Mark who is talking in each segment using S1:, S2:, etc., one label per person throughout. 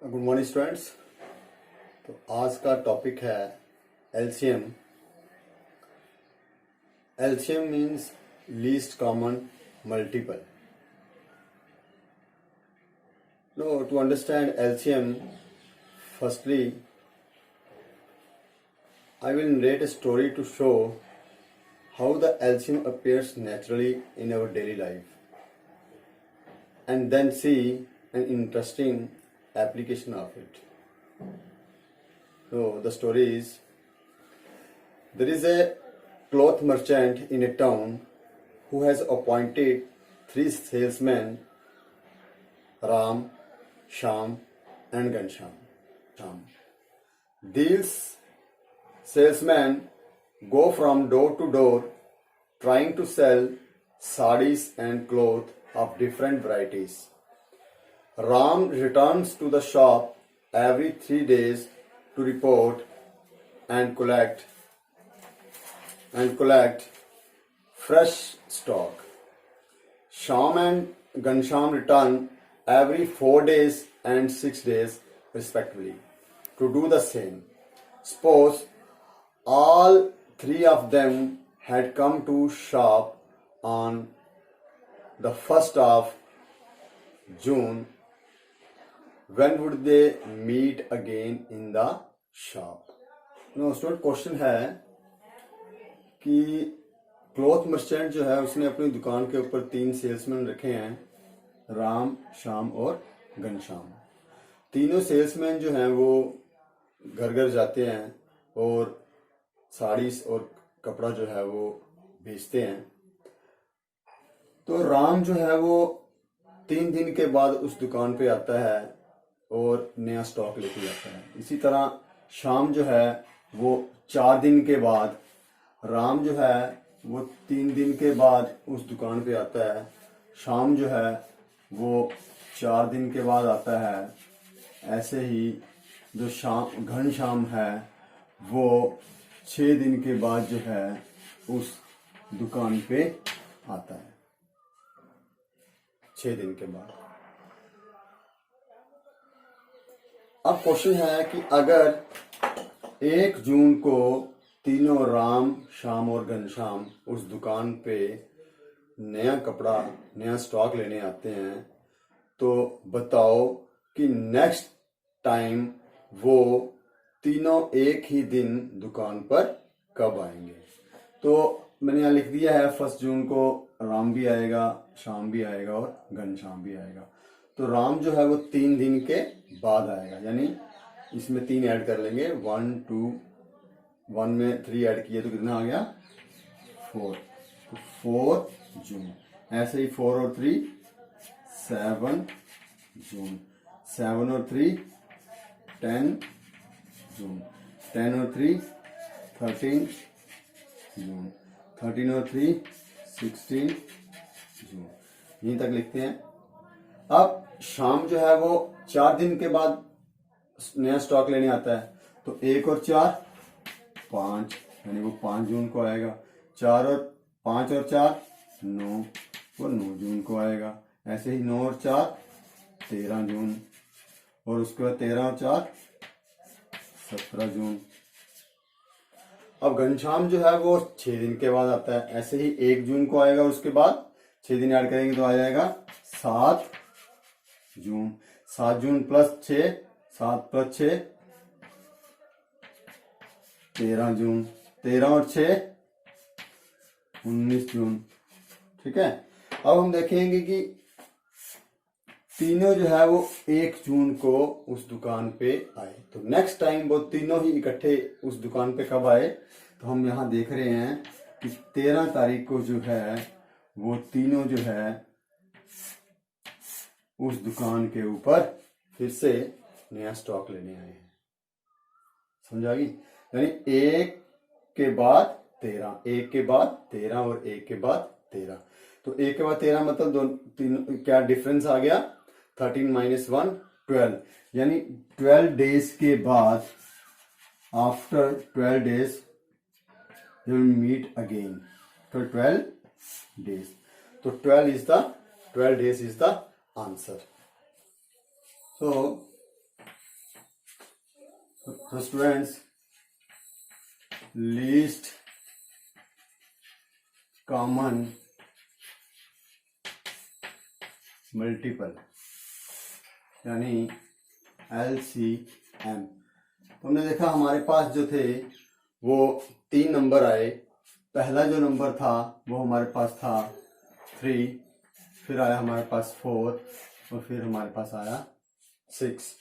S1: Good morning students. तो आज का टॉपिक है LCM. LCM means least common multiple. No, to understand LCM, firstly I will narrate a story to show how the LCM appears naturally in our daily life, and then see an interesting application of it. So the story is, there is a cloth merchant in a town who has appointed 3 salesmen, Ram, Sham and Gansham. These salesmen go from door to door trying to sell sarees and clothes of different varieties. Ram returns to the shop every 3 days to report and collect fresh stock. Sham and Gansham return every 4 days and 6 days respectively to do the same. Suppose all 3 of them had come to shop on the 1st of June. When would they meet again in the shop? No student, question है कि cloth merchant जो है उसने अपनी दुकान के ऊपर 3 salesman रखे हैं, राम, शाम और घनश्याम। तीनों सेल्समैन जो हैं वो घर घर जाते हैं और साड़ीज और कपड़ा जो है वो बेचते हैं। तो राम जो है वो 3 दिन के बाद उस दुकान पे आता है और नया स्टॉक लेके जाता है। इसी तरह शाम जो है वो 4 दिन के बाद, राम जो है वो 3 दिन के बाद उस दुकान पे आता है, शाम जो है वो 4 दिन के बाद आता है। ऐसे ही जो घनश्याम है वो 6 दिन के बाद जो है उस दुकान पे आता है। 6 दिन के बाद। अब क्वेश्चन है कि अगर 1 जून को तीनों राम, शाम और घनश्याम उस दुकान पे नया कपड़ा, नया स्टॉक लेने आते हैं, तो बताओ कि नेक्स्ट टाइम वो तीनों एक ही दिन दुकान पर कब आएंगे। तो मैंने यहाँ लिख दिया है 1 जून को राम भी आएगा, शाम भी आएगा और घनश्याम भी आएगा। तो राम जो है वो 3 दिन के बाद आएगा, यानी इसमें 3 ऐड कर लेंगे। 1 2 1 में 3 ऐड किए तो कितना आ गया? 4। तो 4 जून। ऐसे ही 4 और 3 7 जून। 7 और 3 10 जून। 10 और 3 13 जून। 13 और 3 16 जून। यहीं तक लिखते हैं। अब शाम जो है वो 4 दिन के बाद नया स्टॉक लेने आता है, तो 1 और 4 5, यानी वो 5 जून को आएगा। 5 और 4 9, वो 9 जून को आएगा। ऐसे ही 9 और 4 13 जून, और उसके बाद 13 और 4 17 जून। अब घनश्याम जो है वो 6 दिन के बाद आता है। ऐसे ही 1 जून को आएगा, उसके बाद 6 दिन ऐड करेंगे तो आ जाएगा 7 जून। 7 जून प्लस 6, 7 प्लस 6 13 जून। 13 और 6 19 जून। ठीक है। अब हम देखेंगे कि तीनों जो है वो 1 जून को उस दुकान पे आए, तो नेक्स्ट टाइम वो तीनों ही इकट्ठे उस दुकान पे कब आए। तो हम यहाँ देख रहे हैं कि 13 तारीख को जो है वो तीनों जो है उस दुकान के ऊपर फिर से नया स्टॉक लेने आए हैं। समझा गई? यानी 1 के बाद 13, 1 के बाद 13 और 1 के बाद 13। तो 1 के बाद 13 मतलब क्या डिफरेंस आ गया? 13 - 1 12, यानी 12 डेज के बाद, after 12 days they will meet again for 12 days. So 12 days is the answer. So तो स्टूडेंट्स, लीस्ट कॉमन मल्टीपल यानी LCM। तो हमने देखा हमारे पास जो थे वो 3 नंबर आए। पहला जो नंबर था वो हमारे पास था 3, फिर आया हमारे पास 4 और फिर हमारे पास आया 6।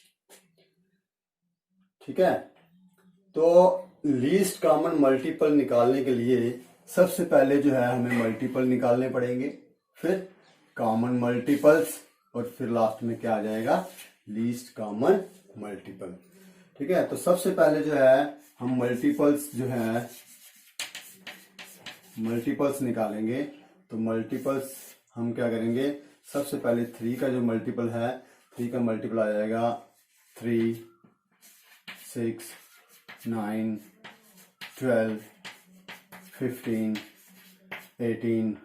S1: ठीक है, तो लीस्ट कॉमन मल्टीपल निकालने के लिए सबसे पहले जो है हमें मल्टीपल निकालने पड़ेंगे, फिर कॉमन मल्टीपल्स और फिर लास्ट में क्या आ जाएगा, लीस्ट कॉमन मल्टीपल। ठीक है, तो सबसे पहले जो है हम मल्टीपल्स जो है मल्टीपल्स निकालेंगे। तो मल्टीपल्स हम क्या करेंगे, सबसे पहले 3 का जो मल्टीपल है, 3 का मल्टीपल आ जाएगा 3, 6, 9, 12, 15, 18,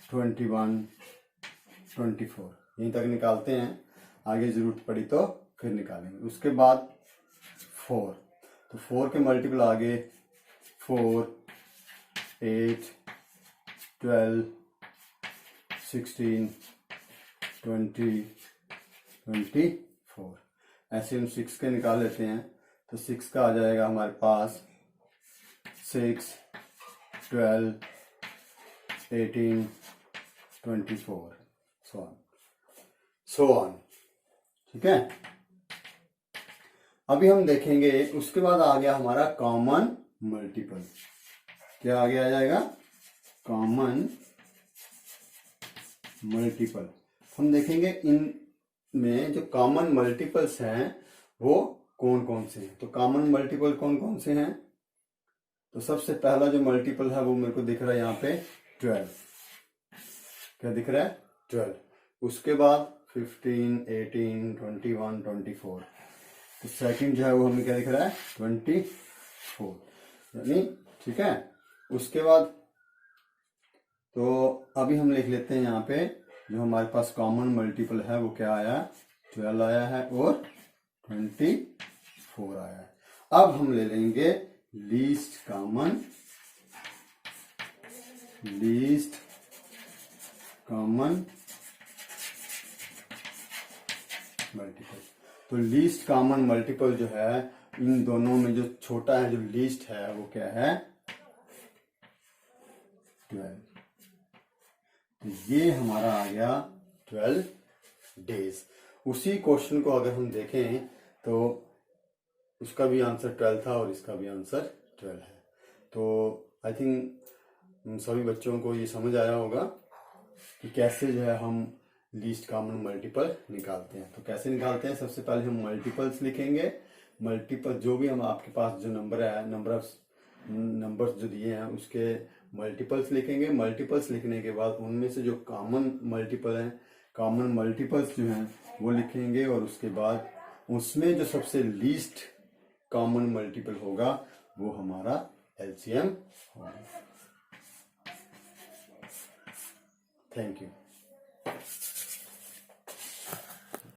S1: 21, 24। यहीं तक निकालते हैं, आगे जरूरत पड़ी तो फिर निकालेंगे। उसके बाद 4, तो 4 के मल्टीपल आगे 4, 8, 12, 16, 20, 24। ऐसे हम 6 के निकाल लेते हैं। तो 6 का आ जाएगा हमारे पास 6, 12, 18, 24, so on। ठीक है, अभी हम देखेंगे उसके बाद आ गया हमारा कॉमन मल्टीपल। क्या आगे आ जाएगा, कॉमन मल्टीपल। हम देखेंगे इन में जो कॉमन मल्टीपल्स हैं वो कौन कौन से हैं। तो कॉमन मल्टीपल कौन कौन से हैं, तो सबसे पहला जो मल्टीपल है वो मेरे को दिख रहा है यहाँ पे 12। क्या दिख रहा है, 12। उसके बाद 15, 18, 21, 24। तो सेकंड जो है वो हमें क्या दिख रहा है, 24 यानी। ठीक है, उसके बाद तो अभी हम लिख लेते हैं यहाँ पे जो हमारे पास कॉमन मल्टीपल है वो क्या आया, 12 आया है और 24 आया है। अब हम ले लेंगे लीस्ट कॉमन मल्टीपल। तो लीस्ट कॉमन मल्टीपल जो है इन दोनों में जो छोटा है, जो लीस्ट है वो क्या है, 12। तो ये हमारा आ गया 12 डेज। उसी क्वेश्चन को अगर हम देखें तो उसका भी आंसर 12 था और इसका भी आंसर 12 है। तो आई थिंक सभी बच्चों को ये समझ आया होगा कि कैसे जो है हम लीस्ट कॉमन मल्टीपल निकालते हैं। तो कैसे निकालते हैं, सबसे पहले हम मल्टीपल्स लिखेंगे। मल्टीपल जो भी हम आपके पास जो नंबर है, नंबर्स जो दिए हैं उसके मल्टीपल्स लिखेंगे। मल्टीपल्स लिखने के बाद उनमें से जो कॉमन मल्टीपल हैं, कॉमन मल्टीपल्स जो हैं वो लिखेंगे और उसके बाद उसमें जो सबसे लीस्ट कॉमन मल्टीपल होगा वो हमारा LCM होगा। Thank you.